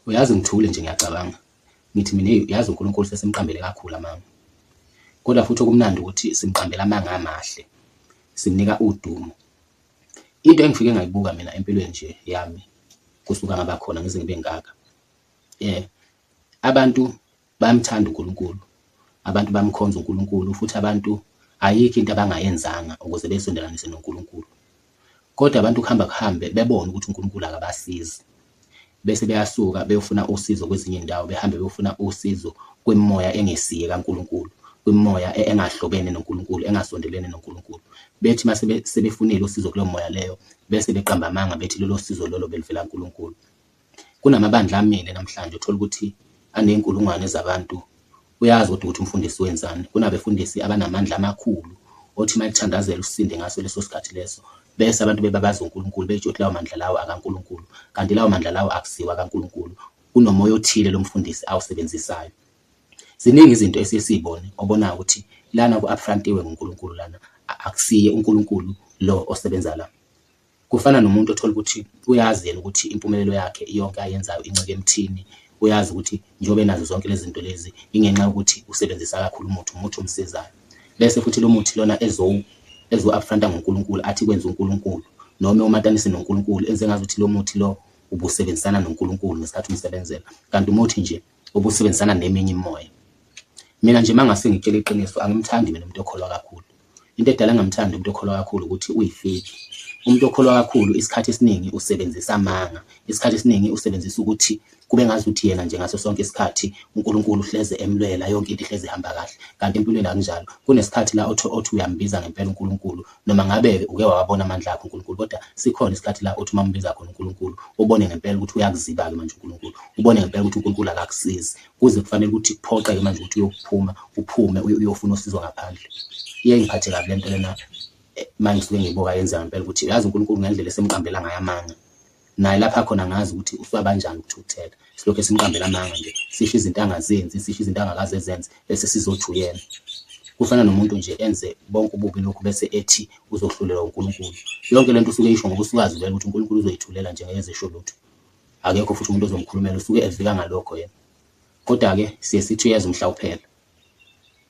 Uyazi ngithule nje ngiyacabanga. Ngithi mina yazi uNkulunkulu sesimqambele kakhulu amanga. Kodwa futhi okumnandi ukuthi simqambela amanga amahle. Simnika udumo. Into engifike ngayibuka mina empilweni nje yami kusuka ngaba khona ngize ngibe ngaka. Abantu bayamthanda uNkulunkulu. Abantu bamkhonza uNkulunkulu futhi abantu ayikho into abangayenzanga ukuze besondelanise noNkulunkulu. Kodwa abantu kuhambe bebona ukuthi uNkulunkulu akabasizi. Bese beyasuka beyofuna usizo kwezinye indawo, behambe beyofuna usizo kwemimoya engesiye kaNkulunkulu, kwemimoya engahlobene noNkulunkulu, engasondelene noNkulunkulu. Bethi mase sebefunile usizo kulo moya leyo, bese beqamba amanga bethi lelo sizo lolo belivela kuNkulunkulu. Kunamabandla amile namhlanje uthola ukuthi aney'nkulungwane zabantu. Uyazi ukuthi umfundisi wenzani. Kunabefundisi abanamandla amakhulu othi mayithandazela usinde ngaso leso sikhathi leso, bese abantu bebabaza uNkulunkulu betsho ukuthi lawo mandla lawo akaNkulunkulu, kanti lawo mandla lawo akusiwa kaNkulunkulu. Kunomoya othile lo mfundisi awusebenzisayo. Ziningi izinto esiyibone obonayo ukuthi lana ku-upfrontiwe nguNkulunkulu, lana akusiye uNkulunkulu lo osebenza la. Kufana nomuntu othola ukuthi uyazi yena ukuthi impumelelo yakhe yonke ayenzayo incike emthini. Uyazi ukuthi njengoba enazo zonke lezi zinto lezi ingenxa yokuthi usebenzisa kakhulu umuthi omsizayo. Bese futhi lo muthi lona ezo-upfronta ngoNkulunkulu athi kwenza uNkulunkulu, noma umatanise noNkulunkulu enze ngazuthi lo muthi lo ubusebenzisana noNkulunkulu ngesikhathi umsebenzela, kanti umuthi nje ubusebenzisana neminye imimoya. Mina nje mangase ngitshela iqiniso, angimthandi mina umuntu okholwa kakhulu. Into edala ngamthanda umuntu okholwa kakhulu ukuthi uyifiki. Umuntu okholwa kakhulu isikhathi esiningi usebenzisa amanga, isikhathi esiningi usebenzisa ukuthi kube ngazuthi yena nje ngaso sonke isikhathi uNkulunkulu uhleze emlwela, yonke into ihleze ihamba kahle. Kanti empilweni akunjalo. Kunesikhathi la othi uyambiza ngempela uNkulunkulu, noma ngabe uke wawabona amandla akhe uNkulunkulu, kodwa sikhona isikhathi la othi umambiza khona uNkulunkulu ubone ngempela ukuthi uyakuziba-ke manje uNkulunkulu, ubone ngempela ukuthi uNkulunkulu akakusizi, kuze kufanele ukuthi kuphoqeke manje ukuthi uphume uyofuna usizo ngaphandle. Iyangiphathe kabi lento lena manje ngisuke ngiyibuka yenza ngempela ukuthi uyazi uNkulunkulu ngendlela esemqambela ngayo amanga. Naye lapha khona ngazi ukuthi usabanjani ukuthukuthela. Silokho esimqambela amanga nje, sisho izinto angazenzi, sisho izinto angakaze ezenze, bese sizothi uyena. Kufana nomuntu nje enze bonke ububi lokhu bese ethi uzohlulelwa uNkulunkulu. Yonke lento usuke isho ngoba usukazi vele ukuthi uNkulunkulu uzoyithulela nje ngeke esho lutho. Akekho futhi umuntu ozomkhulumela, usuke evika ngalokho yena. Kodwa-ke siye sithi uyeza umhla uphela.